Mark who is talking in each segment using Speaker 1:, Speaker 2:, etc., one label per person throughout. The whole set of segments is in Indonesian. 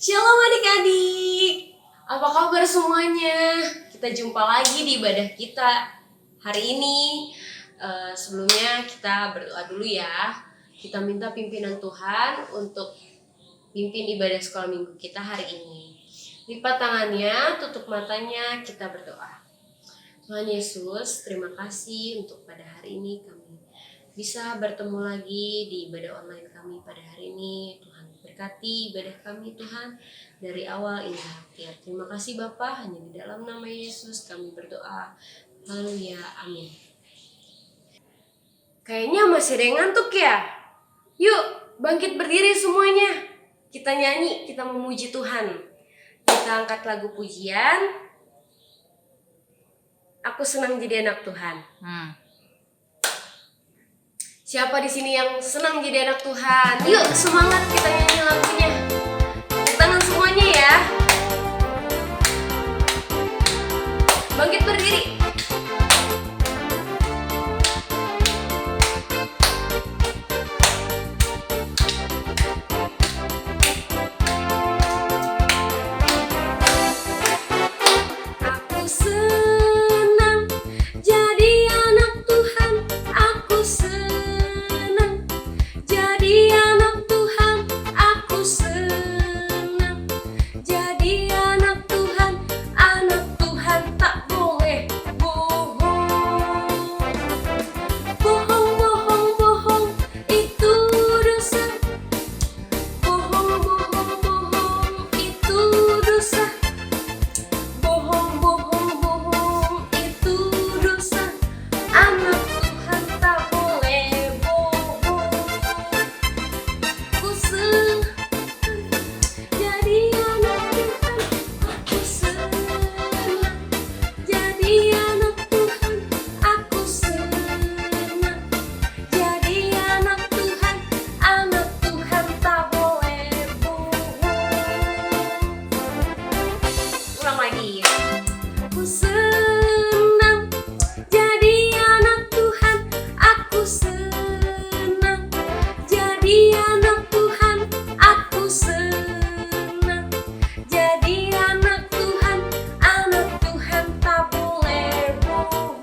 Speaker 1: Shalom adik-adik, apa kabar semuanya? Kita jumpa lagi di ibadah kita hari ini. Sebelumnya kita berdoa dulu ya. Kita minta pimpinan Tuhan untuk pimpin ibadah sekolah minggu kita hari ini. Lipat tangannya, tutup matanya, kita berdoa. Tuhan Yesus, terima kasih untuk pada hari ini kami bisa bertemu lagi di ibadah online kami pada hari ini. Tuhan berkati ibadah kami Tuhan dari awal hingga akhir. Terima kasih Bapa, hanya di dalam nama Yesus kami berdoa. Haleluya, amin. Kayaknya masih ada yang ngantuk ya? Yuk, bangkit berdiri semuanya. Kita nyanyi, kita memuji Tuhan. Kita angkat lagu pujian. Aku senang jadi anak Tuhan. Siapa di sini yang senang jadi anak Tuhan? Yuk semangat kita nyanyi lagunya. Tepuk tangan semuanya ya. Bangkit berdiri. Aku senang jadi anak Tuhan. Aku senang jadi anak Tuhan. Aku senang jadi anak Tuhan. Anak Tuhan tak boleh bohong. Bohong, bohong, bohong itu dosa. Bohong, bohong, bohong itu dosa. Bohong, bohong, bohong itu dosa. Anak Tuhan tak boleh bohong. Aku senang jadi anak Tuhan. Aku senang jadi anak Tuhan. Aku senang jadi anak Tuhan. Anak Tuhan tak boleh bohong. Ulang lagi. Aku senang jadi anak Tuhan. Aku senang jadi anak Tuhan. Aku senang jadi anak Tuhan. Anak Tuhan tak boleh bohong.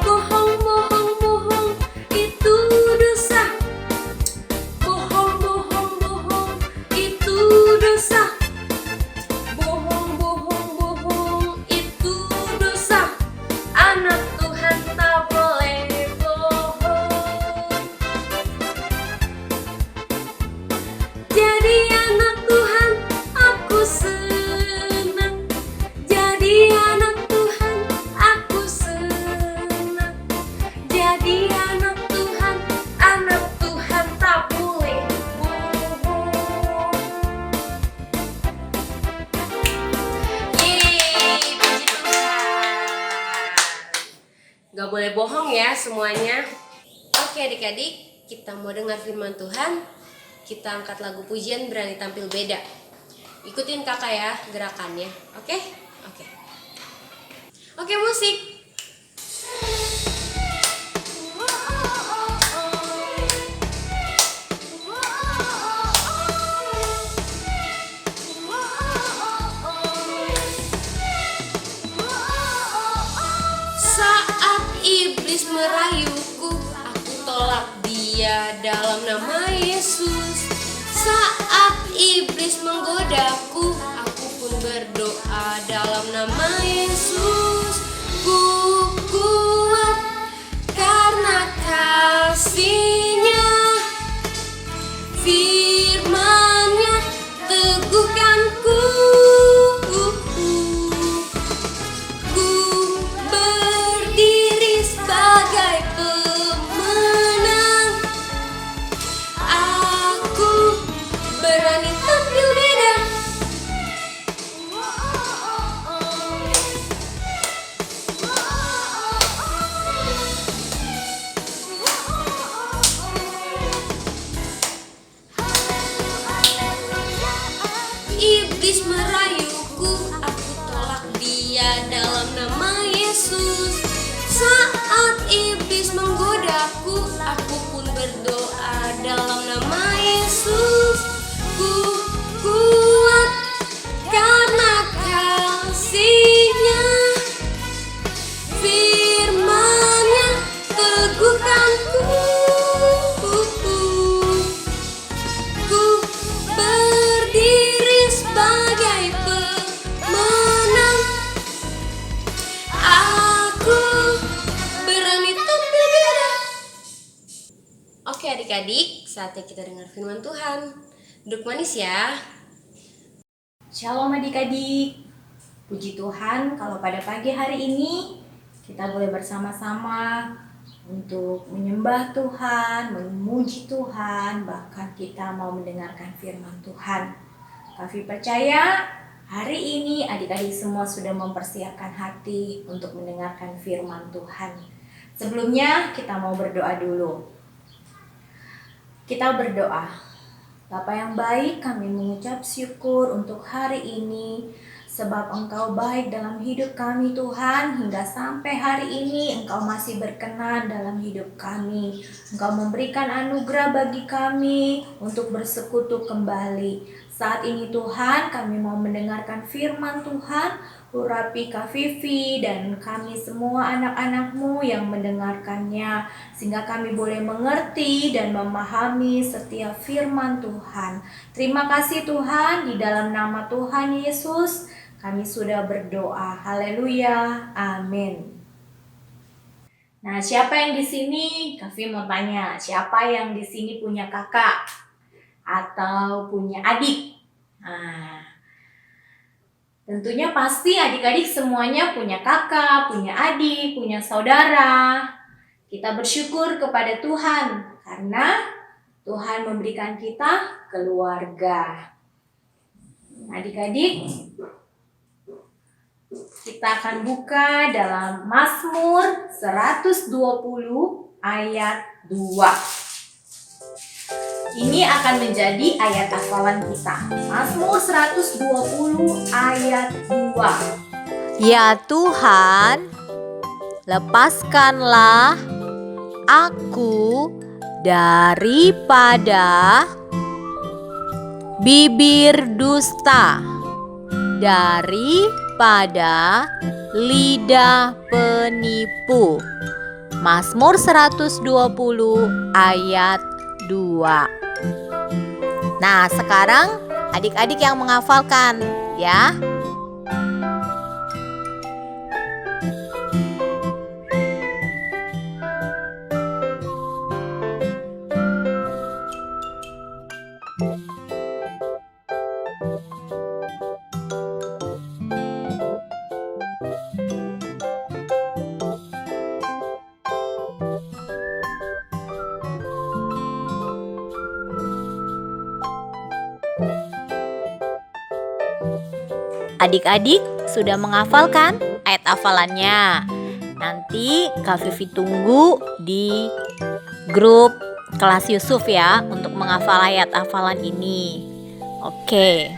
Speaker 1: Bohong, bohong, bohong itu dosa. Bohong, bohong, bohong itu dosa. Bohong, bohong, bohong itu dosa. Anak Tuhan tak boleh bohong. Jadi anak Tuhan, aku senang. Jadi anak Tuhan, aku senang. Jadi anak Tuhan, anak Tuhan tak boleh bohong. Yeay, puji Tuhan. Gak boleh bohong ya semuanya. Oke adik-adik, kita mau dengar firman Tuhan. Kita angkat lagu pujian Berani Tampil Beda. Ikutin kakak ya gerakannya. Oke? Oke. Oke, musik. Saat iblis merayuku, aku tolak dia dalam nama Yesus. Saat iblis menggodaku, aku pun berdoa dalam nama Yesus. Ku kuat karena kasih-Nya, firman-Nya teguhkanku. Ku berdiri sebagai pemenang. Aku berani tampil beda. Iblis merayuku, aku tolak dia dalam nama Yesus. Saat iblis menggodaku, aku pun berdoa dalam nama Yesus. Ku kuat karena kasih-Nya, firman-Nya teguhkanku. Ku berdiri sebagai pemenang. Aku berani tampil beda. Oke adik-adik, saatnya kita dengar firman Tuhan. Duduk manis ya.
Speaker 2: Shalom adik-adik. Puji Tuhan kalau pada pagi hari ini kita boleh bersama-sama untuk menyembah Tuhan, memuji Tuhan, bahkan kita mau mendengarkan firman Tuhan. Kavi percaya hari ini adik-adik semua sudah mempersiapkan hati untuk mendengarkan firman Tuhan. Sebelumnya kita mau berdoa dulu. Kita berdoa. Bapa yang baik, kami mengucap syukur untuk hari ini, sebab Engkau baik dalam hidup kami Tuhan. Hingga sampai hari ini Engkau masih berkenan dalam hidup kami. Engkau memberikan anugerah bagi kami untuk bersekutu kembali. Saat ini Tuhan, kami mau mendengarkan firman Tuhan. Urapi Kak Vivi dan kami semua anak-anak-Mu yang mendengarkannya, sehingga kami boleh mengerti dan memahami setiap firman Tuhan. Terima kasih Tuhan, di dalam nama Tuhan Yesus kami sudah berdoa. Haleluya, amin. Nah, siapa yang di sini? Kak Vivi mau tanya, siapa yang di sini punya kakak atau punya adik? Nah, tentunya pasti adik-adik semuanya punya kakak, punya adik, punya saudara. Kita bersyukur kepada Tuhan karena Tuhan memberikan kita keluarga. Adik-adik, kita akan buka dalam Mazmur 120 ayat 2. Ini akan menjadi ayat hafalan kita. Mazmur 120 ayat 2.
Speaker 3: Ya Tuhan, lepaskanlah aku daripada bibir dusta, daripada lidah penipu. Mazmur 120 ayat 2. Nah, sekarang adik-adik yang menghafalkan ya. Adik-adik sudah menghafalkan ayat hafalannya? Nanti Kak Vivi tunggu di grup kelas Yusuf ya untuk menghafal ayat hafalan ini. Oke.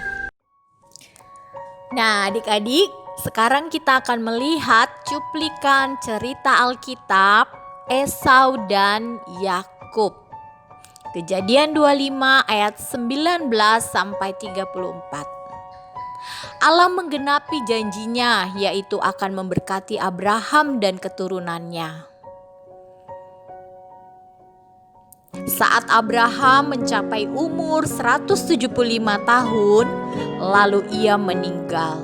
Speaker 3: Nah, adik-adik, sekarang kita akan melihat cuplikan cerita Alkitab Esau dan Yakub. Kejadian 25 ayat 19 sampai 34. Allah menggenapi janjinya, yaitu akan memberkati Abraham dan keturunannya. Saat Abraham mencapai umur 175 tahun, lalu ia meninggal.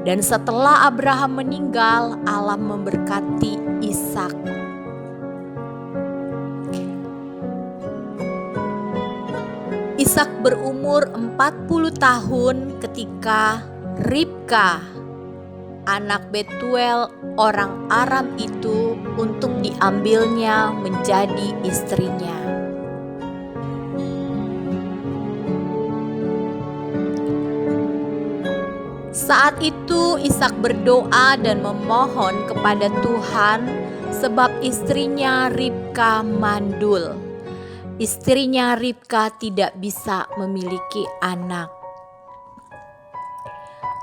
Speaker 3: Dan setelah Abraham meninggal, Allah memberkati Ishak. Ishak berumur 40 tahun ketika Ribka, anak Betuel orang Aram itu, untuk diambilnya menjadi istrinya. Saat itu Ishak berdoa dan memohon kepada Tuhan sebab istrinya Ribka mandul. Istrinya Ribka tidak bisa memiliki anak.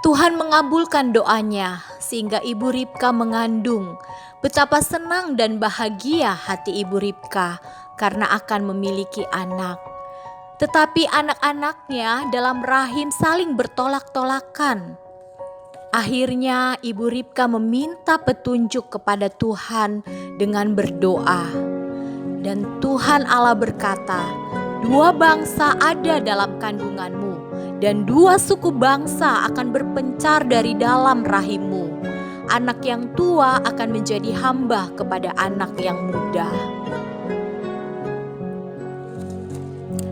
Speaker 3: Tuhan mengabulkan doanya sehingga ibu Ribka mengandung. Betapa senang dan bahagia hati ibu Ribka karena akan memiliki anak. Tetapi anak-anaknya dalam rahim saling bertolak-tolakan. Akhirnya Ibu Ribka meminta petunjuk kepada Tuhan dengan berdoa. Dan Tuhan Allah berkata, 2 bangsa ada dalam kandunganmu, dan 2 suku bangsa akan berpencar dari dalam rahimmu. Anak yang tua akan menjadi hamba kepada anak yang muda.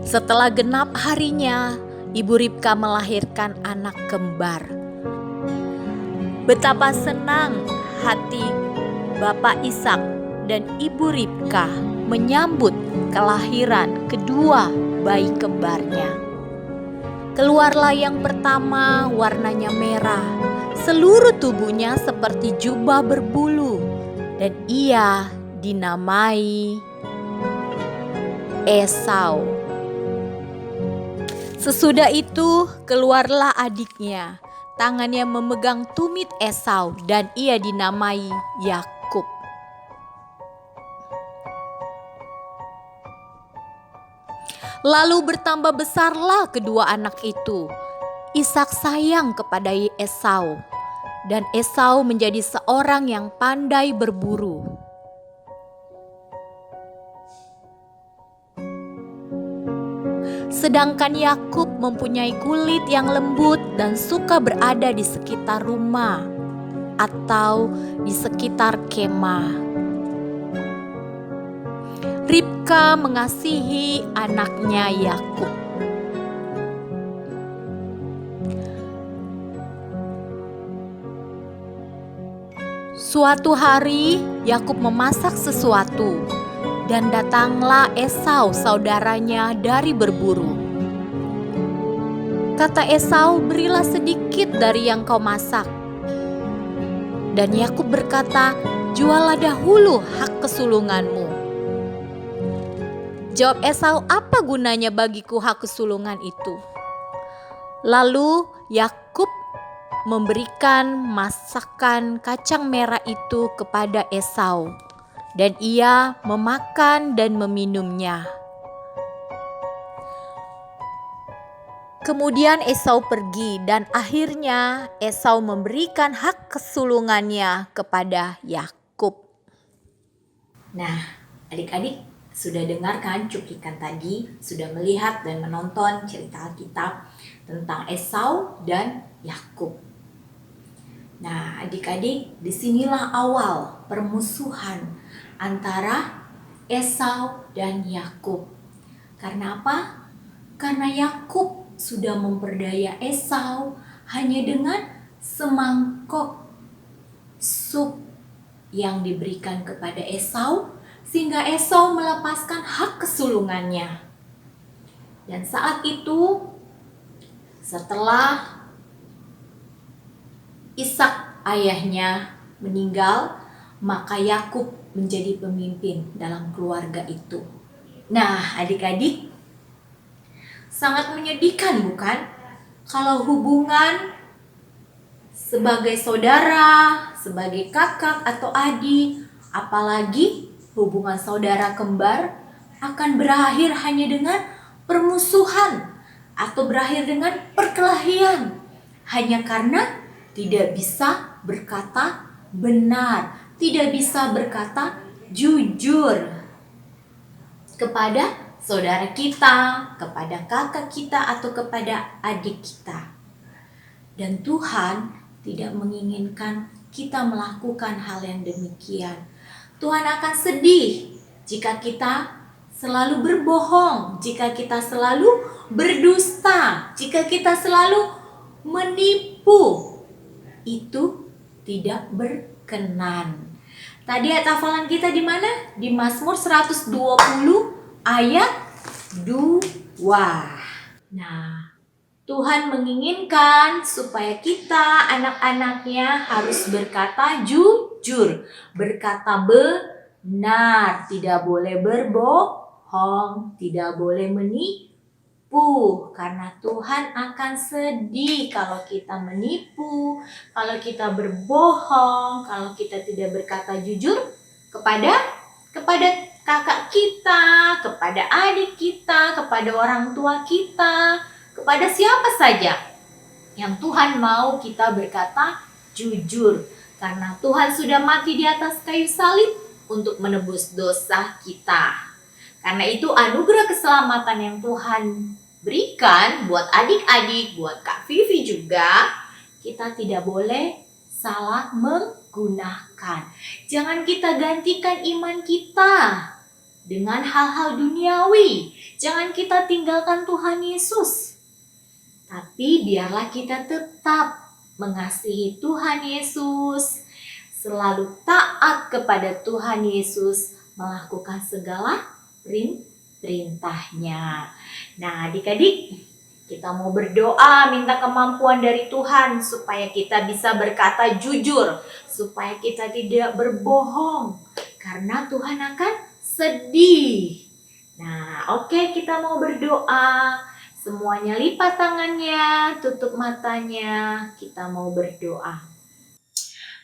Speaker 3: Setelah genap harinya, Ibu Ribka melahirkan anak kembar. Betapa senang hati Bapak Ishak dan Ibu Ribka menyambut kelahiran kedua bayi kembarnya. Keluarlah yang pertama, warnanya merah. Seluruh tubuhnya seperti jubah berbulu, dan ia dinamai Esau. Sesudah itu keluarlah adiknya. Tangannya memegang tumit Esau, dan ia dinamai Yakub. Lalu bertambah besarlah kedua anak itu. Ishak sayang kepada Esau, dan Esau menjadi seorang yang pandai berburu. Sedangkan Yakub mempunyai kulit yang lembut dan suka berada di sekitar rumah atau di sekitar kemah. Ribka mengasihi anaknya Yakub. Suatu hari Yakub memasak sesuatu, dan datanglah Esau saudaranya dari berburu. Kata Esau, berilah sedikit dari yang kau masak. Dan Yakub berkata, jualah dahulu hak kesulunganmu. Jawab Esau, apa gunanya bagiku hak kesulungan itu? Lalu Yakub memberikan masakan kacang merah itu kepada Esau, dan ia memakan dan meminumnya. Kemudian Esau pergi, dan akhirnya Esau memberikan hak kesulungannya kepada Yakub.
Speaker 2: Nah, adik-adik sudah dengarkan cuplikan tadi, sudah melihat dan menonton cerita Alkitab tentang Esau dan Yakub. Nah, adik-adik, disinilah awal permusuhan antara Esau dan Yakub. Karena apa? Karena Yakub sudah memperdaya Esau hanya dengan semangkok sup yang diberikan kepada Esau, sehingga Esau melepaskan hak kesulungannya. Dan saat itu, setelah Ishak ayahnya meninggal, maka Yakub menjadi pemimpin dalam keluarga itu. Nah, adik-adik, sangat menyedihkan bukan? Kalau hubungan sebagai saudara, sebagai kakak atau adik, apalagi hubungan saudara kembar akan berakhir hanya dengan permusuhan atau berakhir dengan perkelahian hanya karena tidak bisa berkata benar, tidak bisa berkata jujur kepada saudara kita, kepada kakak kita, atau kepada adik kita. Dan Tuhan tidak menginginkan kita melakukan hal yang demikian. Tuhan akan sedih jika kita selalu berbohong, jika kita selalu berdusta, jika kita selalu menipu. Itu tidak berkenan. Tadi ayat hafalan kita di mana? Di Mazmur 120 ayat 2. Nah, Tuhan menginginkan supaya kita anak-anaknya harus berkata jujur, berkata benar, tidak boleh berbohong, tidak boleh menipu. Karena Tuhan akan sedih kalau kita menipu, kalau kita berbohong, kalau kita tidak berkata jujur kepada
Speaker 3: kakak kita, kepada adik kita, kepada orang tua kita, kepada siapa saja yang Tuhan mau kita berkata jujur. Karena Tuhan sudah mati di atas kayu salib untuk menebus dosa kita. Karena itu anugerah keselamatan yang Tuhan berikan buat adik-adik, buat Kak Vivi juga, kita tidak boleh salah menggunakan. Jangan kita gantikan iman kita dengan hal-hal duniawi. Jangan kita tinggalkan Tuhan Yesus. Tapi biarlah kita tetap mengasihi Tuhan Yesus, selalu taat kepada Tuhan Yesus, melakukan segala perintahnya. Nah, adik-adik, kita mau berdoa minta kemampuan dari Tuhan supaya kita bisa berkata jujur, supaya kita tidak berbohong, karena Tuhan akan sedih. Nah, oke, kita mau berdoa. Semuanya lipat tangannya, tutup matanya, kita mau berdoa.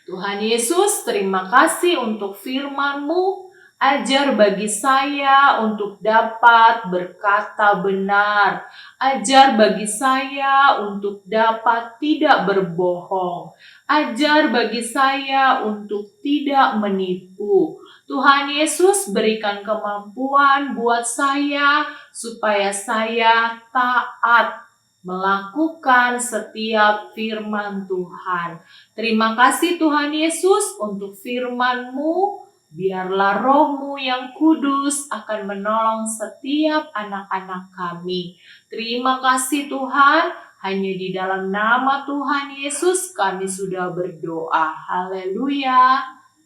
Speaker 4: Tuhan Yesus, terima kasih untuk firman-Mu. Ajar bagi saya untuk dapat berkata benar. Ajar bagi saya untuk dapat tidak berbohong. Ajar bagi saya untuk tidak menipu. Tuhan Yesus, berikan kemampuan buat saya supaya saya taat melakukan setiap firman Tuhan. Terima kasih Tuhan Yesus untuk firman-Mu. Biarlah Roh-Mu yang kudus akan menolong setiap anak-anak kami. Terima kasih Tuhan, hanya di dalam nama Tuhan Yesus kami sudah berdoa. Haleluya.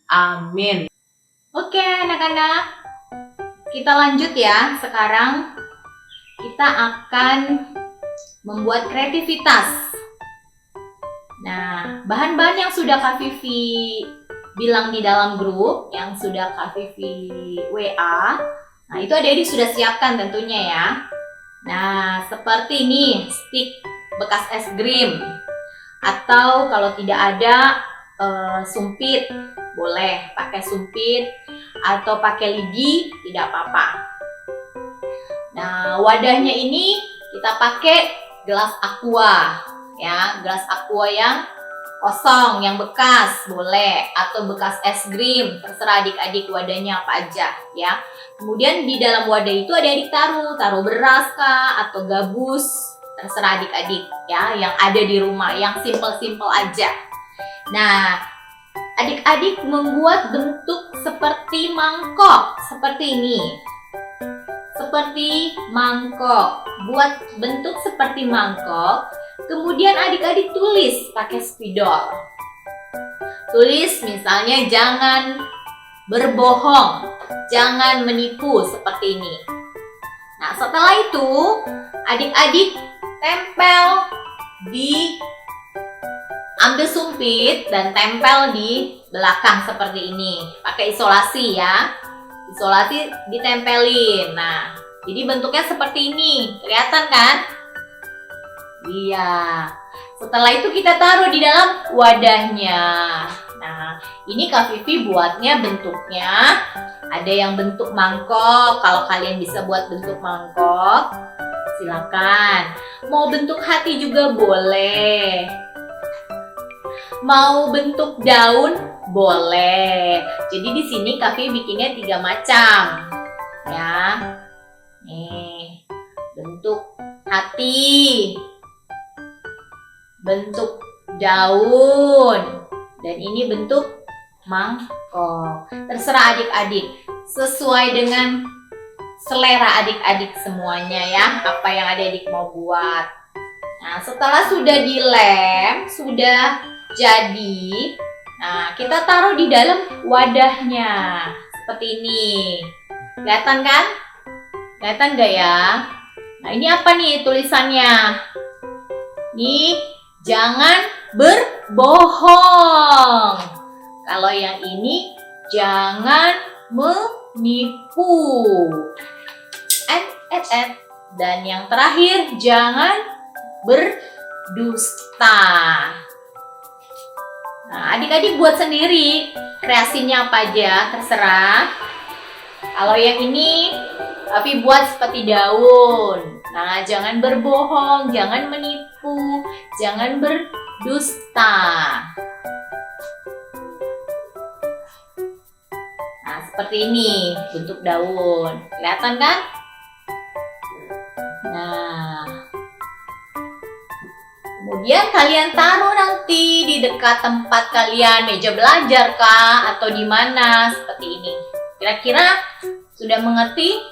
Speaker 4: Amin.
Speaker 3: Oke anak-anak, kita lanjut ya. Sekarang kita akan membuat kreativitas. Nah, bahan-bahan yang sudah Kak Vivi bilang di dalam grup, yang sudah Kak Vivi WA, nah itu adik-adik sudah siapkan tentunya ya. Nah, seperti ini, stik bekas es krim. Atau kalau tidak ada sumpit, boleh pakai sumpit. Atau pakai lidi, tidak apa-apa. Nah, wadahnya ini kita pakai gelas aqua ya, gelas aqua yang kosong, yang bekas boleh, atau bekas es krim, terserah adik-adik wadahnya apa aja ya. Kemudian di dalam wadah itu adik-adik taruh beras kah atau gabus, terserah adik-adik ya, yang ada di rumah, yang simple-simple aja. Nah, adik-adik membuat bentuk seperti mangkok, seperti ini. Seperti mangkok, buat bentuk seperti mangkok. Kemudian adik-adik tulis pakai spidol. Tulis misalnya jangan berbohong, jangan menipu, seperti ini. Nah, setelah itu adik-adik tempel ambil sumpit dan tempel di belakang seperti ini. Pakai isolasi ya. Isolasi ditempelin. Nah, jadi bentuknya seperti ini. Kelihatan kan? Iya. Setelah itu kita taruh di dalam wadahnya. Nah, ini Kak Vivi buatnya bentuknya ada yang bentuk mangkok. Kalau kalian bisa buat bentuk mangkok, silakan. Mau bentuk hati juga boleh. Mau bentuk daun boleh. Jadi di sini Kak Vivi bikinnya 3 macam. Ya. Nih, bentuk hati, bentuk daun, dan ini bentuk mangkok. Terserah adik-adik, sesuai dengan selera adik-adik semuanya ya, apa yang adik-adik mau buat. Nah, setelah sudah dilem, sudah jadi, nah kita taruh di dalam wadahnya seperti ini. Kelihatan kan? Kelihatan gak ya? Nah, ini apa nih tulisannya? Nih, jangan berbohong. Kalau yang ini, jangan menipu. Dan yang terakhir, jangan berdusta. Nah, adik-adik buat sendiri, kreasinya apa aja, terserah. Kalau yang ini, Kavi buat seperti daun. Nah, jangan berbohong, jangan menipu, jangan berdusta. Nah, seperti ini bentuk daun. Kelihatan kan? Nah, kemudian kalian taruh nanti di dekat tempat kalian, meja belajar kah atau di mana seperti ini. Kira-kira sudah mengerti?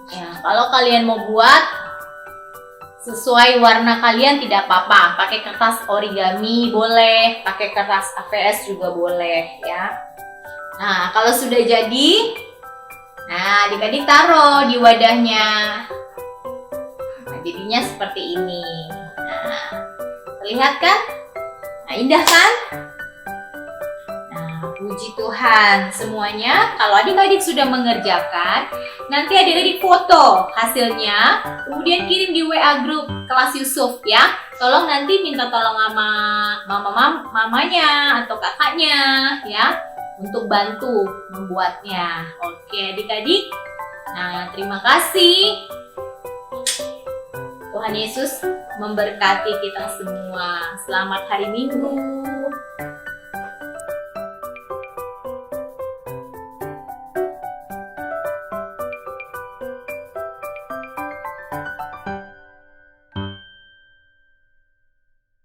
Speaker 3: Ya, kalau kalian mau buat sesuai warna kalian tidak apa-apa. Pakai kertas origami boleh, pakai kertas AVS juga boleh ya. Nah, kalau sudah jadi, nah adik-adik taruh di wadahnya. Nah, jadinya seperti ini. Nah, terlihat kan? Nah, indah kan? Nah, puji Tuhan semuanya. Kalau adik-adik sudah mengerjakan, nanti adik-adik foto hasilnya, kemudian kirim di WA grup kelas Yusuf ya. Tolong nanti minta tolong sama mamanya atau kakaknya ya, untuk bantu membuatnya. Oke adik-adik. Nah, terima kasih. Tuhan Yesus memberkati kita semua. Selamat hari Minggu.